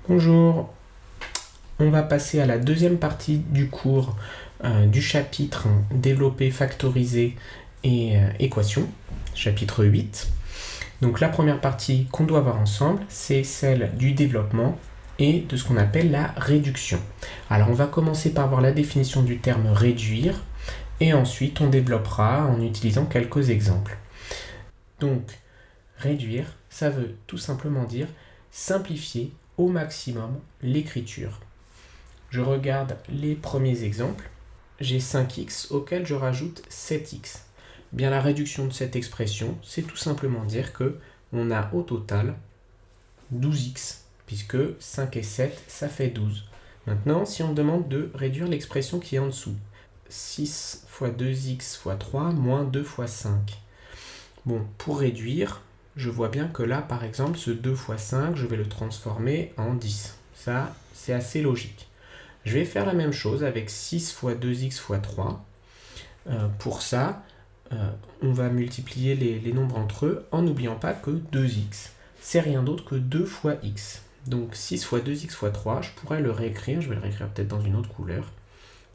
Bonjour, on va passer à la deuxième partie du cours du chapitre développer, factoriser et équations, chapitre 8. Donc la première partie qu'on doit voir ensemble, c'est celle du développement et de ce qu'on appelle la réduction. Alors on va commencer par voir la définition du terme réduire et ensuite on développera en utilisant quelques exemples. Donc réduire, ça veut tout simplement dire simplifier au maximum l'écriture. Je regarde les premiers exemples. J'ai 5x auquel je rajoute 7x. Bien, la réduction de cette expression, c'est tout simplement dire que on a au total 12x, puisque 5 et 7, ça fait 12. Maintenant, si on demande de réduire l'expression qui est en dessous, 6 fois 2x fois 3 moins 2 fois 5. Bon, pour réduire, je vois bien que là, par exemple, ce 2 fois 5, je vais le transformer en 10. Ça, c'est assez logique. Je vais faire la même chose avec 6 fois 2x fois 3. Pour ça, on va multiplier les nombres entre eux en n'oubliant pas que 2x, c'est rien d'autre que 2 fois x. Donc 6 fois 2x fois 3, je pourrais le réécrire, je vais le réécrire peut-être dans une autre couleur.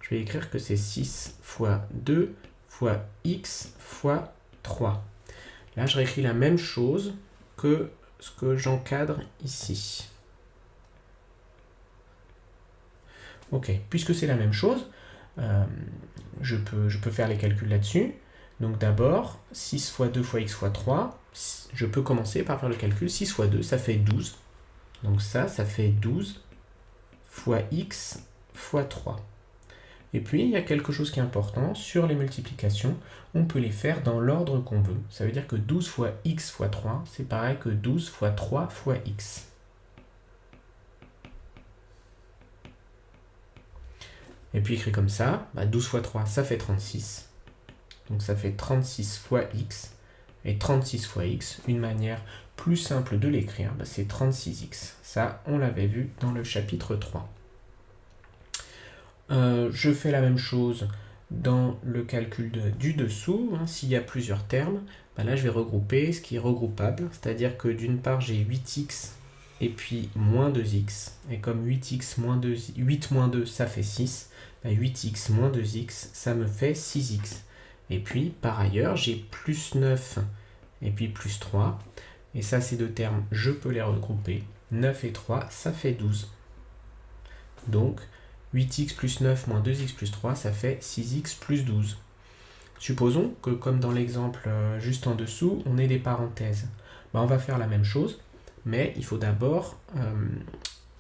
Je vais écrire que c'est 6 fois 2 fois x fois 3. Là, je réécris la même chose que ce que j'encadre ici. Ok, puisque c'est la même chose, je peux faire les calculs là-dessus. Donc d'abord, 6 fois 2 fois x fois 3, je peux commencer par faire le calcul. 6 fois 2, ça fait 12. Donc ça fait 12 fois x fois 3. Et puis, il y a quelque chose qui est important, sur les multiplications, on peut les faire dans l'ordre qu'on veut. Ça veut dire que 12 fois x fois 3, c'est pareil que 12 fois 3 fois x. Et puis écrit comme ça, 12 fois 3, ça fait 36. Donc ça fait 36 fois x. Et 36 fois x, une manière plus simple de l'écrire, c'est 36x. Ça, on l'avait vu dans le chapitre 3. Je fais la même chose dans le calcul du dessous. S'il y a plusieurs termes, là je vais regrouper ce qui est regroupable. C'est-à-dire que d'une part, j'ai 8x et puis moins 2x. Et comme 8x moins 2, 8 moins 2, ça fait 6. 8x moins 2x, ça me fait 6x. Et puis, par ailleurs, j'ai plus 9 et puis plus 3. Et ça, ces deux termes, je peux les regrouper. 9 et 3, ça fait 12. Donc, 8x plus 9 moins 2x plus 3, ça fait 6x plus 12. Supposons que, comme dans l'exemple juste en dessous, on ait des parenthèses. On va faire la même chose, mais il faut d'abord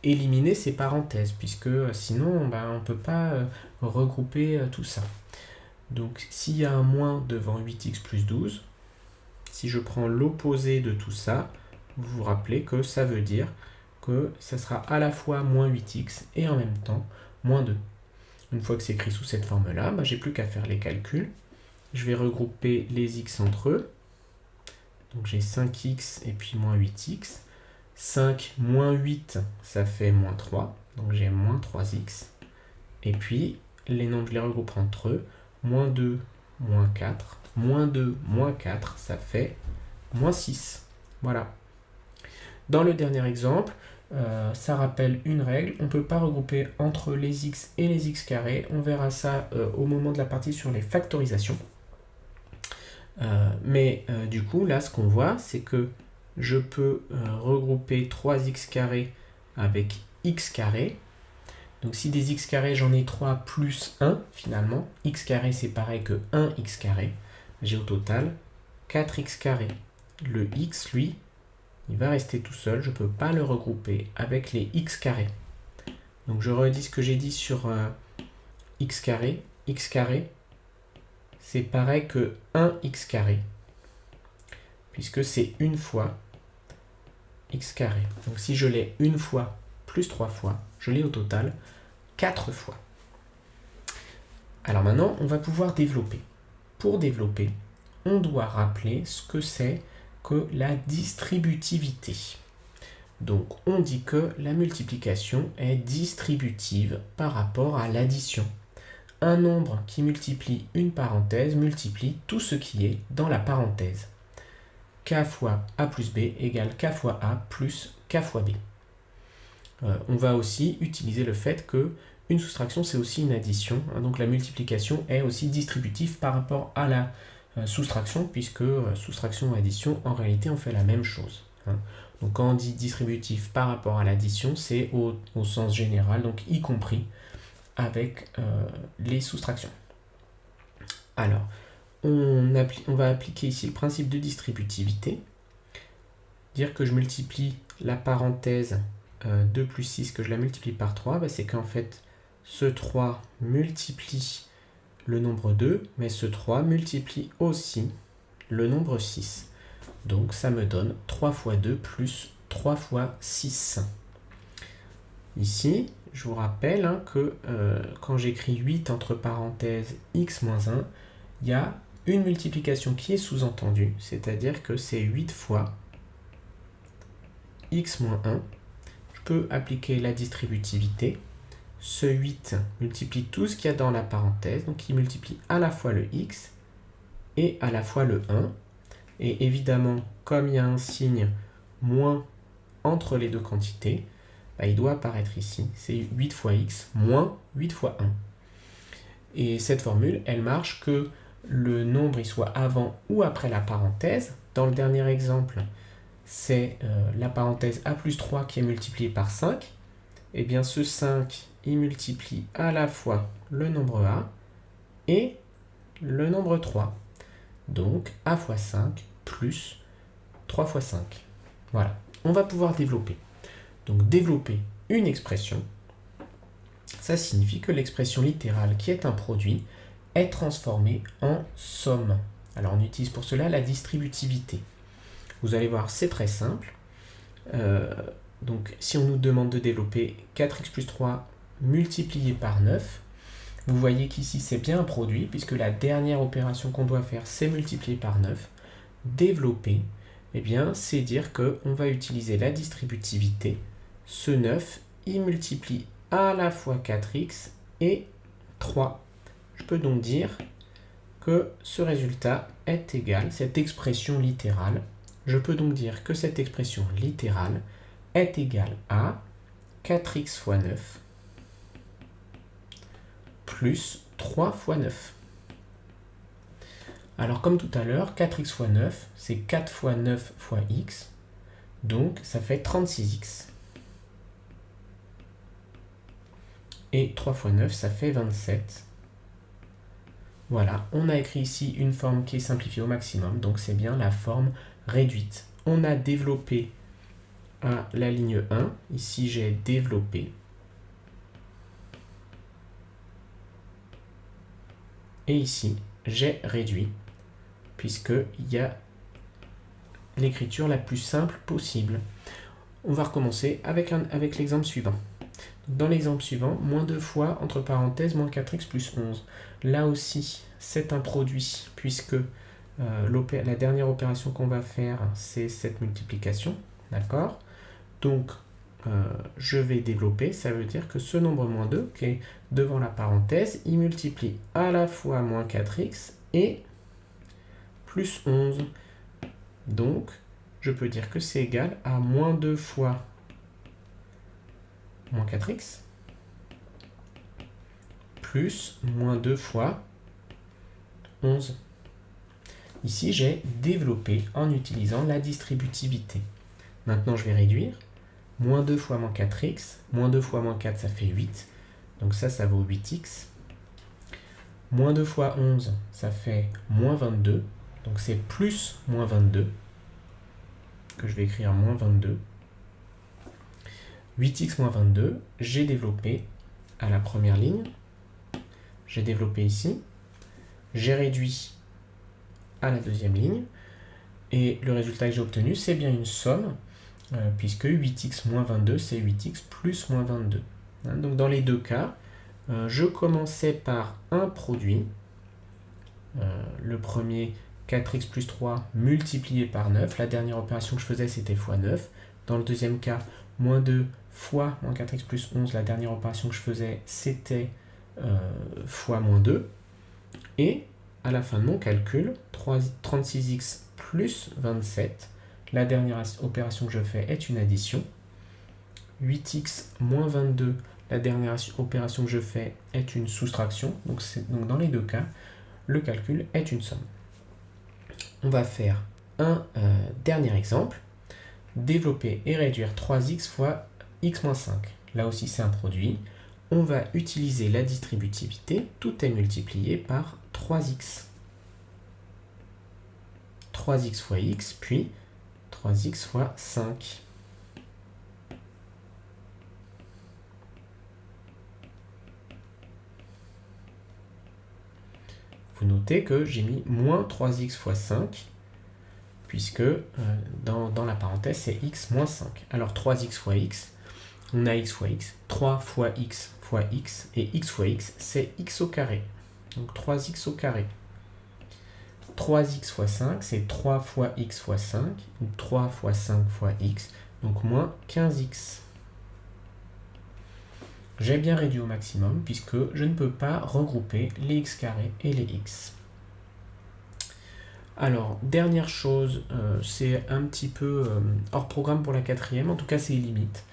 éliminer ces parenthèses, puisque sinon, on ne peut pas regrouper tout ça. Donc, s'il y a un moins devant 8x plus 12, si je prends l'opposé de tout ça, vous vous rappelez que ça veut dire que ça sera à la fois moins 8x et en même temps moins 2. Une fois que c'est écrit sous cette forme-là, j'ai plus qu'à faire les calculs. Je vais regrouper les x entre eux. Donc j'ai 5x et puis moins 8x. 5 moins 8, ça fait moins 3. Donc j'ai moins 3x. Et puis, les nombres, je les regroupe entre eux. Moins 2, moins 4. Moins 2, moins 4, ça fait moins 6. Voilà. Dans le dernier exemple, ça rappelle une règle. On ne peut pas regrouper entre les x et les x carrés. On verra ça au moment de la partie sur les factorisations. Mais du coup, là, ce qu'on voit, c'est que je peux regrouper 3x carré avec x carré. Donc si des x carrés, j'en ai 3 plus 1, finalement, x carré, c'est pareil que 1x carré. J'ai au total 4x carré. Le x, lui, il va rester tout seul. Je ne peux pas le regrouper avec les x carrés. Donc je redis ce que j'ai dit sur x carré. X carré, c'est pareil que 1x carré, puisque c'est une fois x carré. Donc si je l'ai une fois plus 3 fois, je l'ai au total 4 fois. Alors maintenant, on va pouvoir développer. Pour développer, on doit rappeler ce que c'est que la distributivité. Donc on dit que la multiplication est distributive par rapport à l'addition. Un nombre qui multiplie une parenthèse multiplie tout ce qui est dans la parenthèse. K fois A plus B égale K fois A plus K fois B. On va aussi utiliser le fait que une soustraction, c'est aussi une addition. Hein, donc la multiplication est aussi distributive par rapport à la soustraction, puisque soustraction et addition, en réalité, on fait la même chose. Hein. Donc quand on dit distributif par rapport à l'addition, c'est au sens général, donc y compris avec les soustractions. Alors, on va appliquer ici le principe de distributivité. Dire que je multiplie la parenthèse 2 plus 6, que je la multiplie par 3, bah c'est qu'en fait, ce 3 multiplie le nombre 2, mais ce 3 multiplie aussi le nombre 6. Donc ça me donne 3 fois 2 plus 3 fois 6. Ici, je vous rappelle hein, que quand j'écris 8 entre parenthèses x moins 1, il y a une multiplication qui est sous-entendue, c'est-à-dire que c'est 8 fois x moins 1. Je peux appliquer la distributivité. Ce 8 multiplie tout ce qu'il y a dans la parenthèse, donc il multiplie à la fois le x et à la fois le 1. Et évidemment, comme il y a un signe moins entre les deux quantités, bah, il doit apparaître ici. C'est 8 fois x moins 8 fois 1. Et cette formule, elle marche que le nombre il soit avant ou après la parenthèse. Dans le dernier exemple, c'est la parenthèse a plus 3 qui est multipliée par 5. Et bien ce 5, il multiplie à la fois le nombre a et le nombre 3. Donc a fois 5 plus 3 fois 5. Voilà, on va pouvoir développer. Donc développer une expression, ça signifie que l'expression littérale qui est un produit est transformée en somme. Alors on utilise pour cela la distributivité. Vous allez voir, c'est très simple. Donc si on nous demande de développer 4x plus 3 multiplié par 9, vous voyez qu'ici c'est bien un produit, puisque la dernière opération qu'on doit faire, c'est multiplier par 9. Développer, eh bien, c'est dire qu'on va utiliser la distributivité. Ce 9, il multiplie à la fois 4x et 3. Je peux donc dire que ce résultat est égal, cette expression littérale, je peux donc dire que cette expression littérale est égale à 4x fois 9 plus 3 fois 9. Alors comme tout à l'heure, 4x fois 9, c'est 4 fois 9 fois x, donc ça fait 36x. Et 3 fois 9, ça fait 27. Voilà, on a écrit ici une forme qui est simplifiée au maximum, donc c'est bien la forme réduite. On a développé à la ligne 1, ici j'ai développé. Et ici, j'ai réduit, puisqu'il y a l'écriture la plus simple possible. On va recommencer avec l'exemple suivant. Dans l'exemple suivant, moins 2 fois, entre parenthèses, moins 4x plus 11. Là aussi, c'est un produit, puisque la dernière opération qu'on va faire, c'est cette multiplication. D'accord ? Donc, je vais développer, ça veut dire que ce nombre moins 2, qui est devant la parenthèse, il multiplie à la fois moins 4x et plus 11. Donc, je peux dire que c'est égal à moins 2 fois moins 4x plus moins 2 fois 11. Ici, j'ai développé en utilisant la distributivité. Maintenant, je vais réduire. Moins 2 fois moins 4x, moins 2 fois moins 4, ça fait 8. Donc ça vaut 8x. Moins 2 fois 11, ça fait moins 22. Donc c'est plus moins 22, que je vais écrire moins 22. 8x moins 22, j'ai développé à la première ligne. J'ai développé ici. J'ai réduit à la deuxième ligne. Et le résultat que j'ai obtenu, c'est bien une somme, puisque 8x moins 22, c'est 8x plus moins 22. Hein, donc dans les deux cas, je commençais par un produit. Le premier, 4x plus 3 multiplié par 9. La dernière opération que je faisais, c'était fois 9. Dans le deuxième cas, moins 2 fois moins 4x plus 11. La dernière opération que je faisais, c'était fois moins 2. Et à la fin de mon calcul, 36x plus 27. La dernière opération que je fais est une addition. 8x moins 22, la dernière opération que je fais est une soustraction. Donc dans les deux cas, le calcul est une somme. On va faire un dernier exemple. Développer et réduire 3x fois x moins 5. Là aussi, c'est un produit. On va utiliser la distributivité. Tout est multiplié par 3x. 3x fois x, puis 3x fois 5. Vous notez que j'ai mis moins 3x fois 5, puisque dans la parenthèse, c'est x moins 5. Alors 3x fois x, on a x fois x, 3 fois x, et x fois x, c'est x au carré. Donc 3x au carré. 3x fois 5, c'est 3 fois x fois 5, donc 3 fois 5 fois x, donc moins 15x. J'ai bien réduit au maximum, puisque je ne peux pas regrouper les x carrés et les x. Alors, dernière chose, c'est un petit peu hors programme pour la quatrième, en tout cas c'est limite.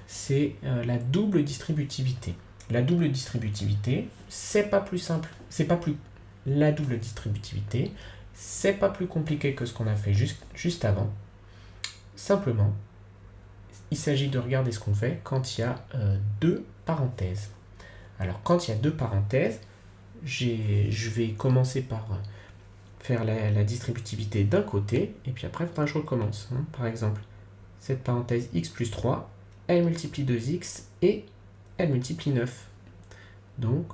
C'est la double distributivité. La double distributivité, c'est pas plus simple, c'est pas plus... La double distributivité, c'est pas plus compliqué que ce qu'on a fait juste avant. Simplement, il s'agit de regarder ce qu'on fait quand il y a deux parenthèses. Alors, quand il y a deux parenthèses, je vais commencer par faire la distributivité d'un côté, et puis après, il faudra que je recommence. Par exemple, cette parenthèse x plus 3, elle multiplie 2x et elle multiplie 9. Donc,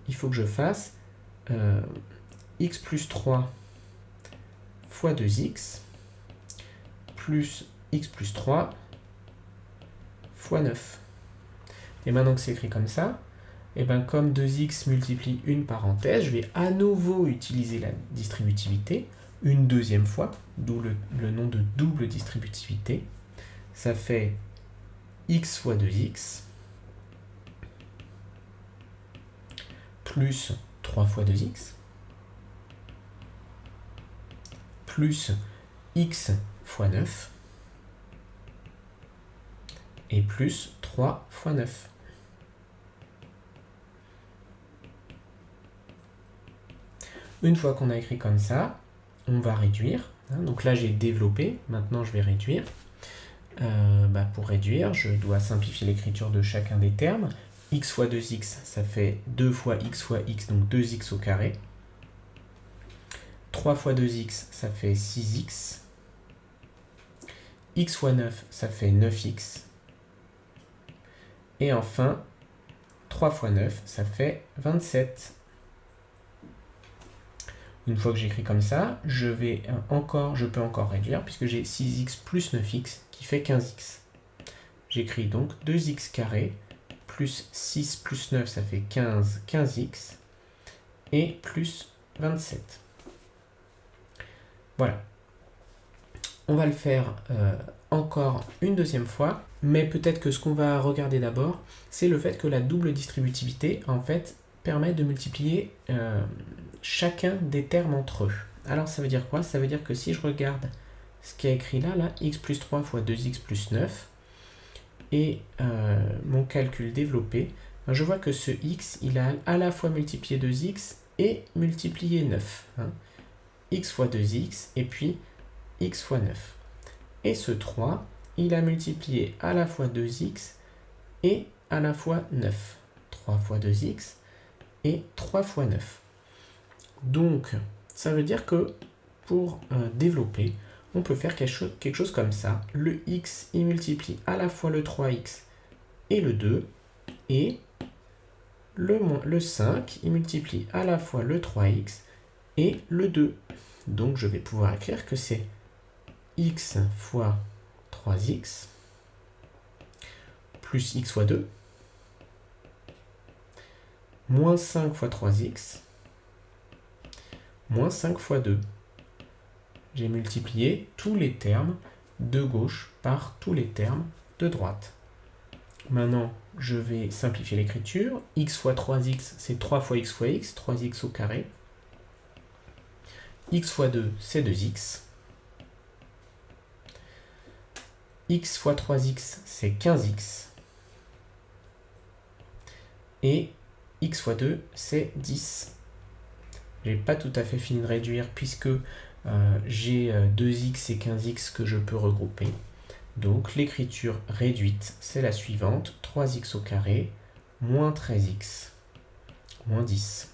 il faut que je fasse x plus 3 fois 2x plus x plus 3 fois 9. Et maintenant que c'est écrit comme ça, et bien comme 2x multiplie une parenthèse, je vais à nouveau utiliser la distributivité une deuxième fois, d'où le nom de double distributivité. Ça fait x fois 2x plus 3 fois 2x plus x fois 9 et plus 3 fois 9. Une fois qu'on a écrit comme ça, on va réduire. Donc là, j'ai développé. Maintenant, je vais réduire. Pour réduire, je dois simplifier l'écriture de chacun des termes. X fois 2x, ça fait 2 fois x, donc 2x au carré. 3 fois 2x, ça fait 6x. X fois 9, ça fait 9x. Et enfin, 3 fois 9, ça fait 27. Une fois que j'écris comme ça, je peux encore réduire, puisque j'ai 6x plus 9x qui fait 15x. J'écris donc 2x carré plus 6 plus 9, ça fait 15x, et plus 27. Voilà. On va le faire encore une deuxième fois, mais peut-être que ce qu'on va regarder d'abord, c'est le fait que la double distributivité, en fait, permet de multiplier chacun des termes entre eux. Alors ça veut dire quoi? Ça veut dire que si je regarde ce qui est écrit là, x plus 3 fois 2x plus 9, et mon calcul développé, je vois que ce x, il a à la fois multiplié 2x et multiplié 9. X fois 2x, et puis x fois 9. Et ce 3, il a multiplié à la fois 2x et à la fois 9. 3 fois 2x et 3 fois 9. Donc, ça veut dire que pour développer, on peut faire quelque chose comme ça. Le x, il multiplie à la fois le 3x et le 2, et le 5, il multiplie à la fois le 3x et le 2. Donc, je vais pouvoir écrire que c'est x fois 3x plus x fois 2 moins 5 fois 3x moins 5 fois 2. J'ai multiplié tous les termes de gauche par tous les termes de droite. Maintenant, je vais simplifier l'écriture. X fois 3x, c'est 3 fois x, 3x au carré. X fois 2, c'est 2x. x fois 3x, c'est 15x. Et x fois 2, c'est 10. J'ai pas tout à fait fini de réduire puisque j'ai 2x et 15x que je peux regrouper. Donc l'écriture réduite, c'est la suivante. 3x au carré, moins 13x, moins 10.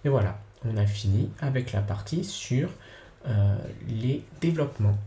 Et voilà, on a fini avec la partie sur les développements.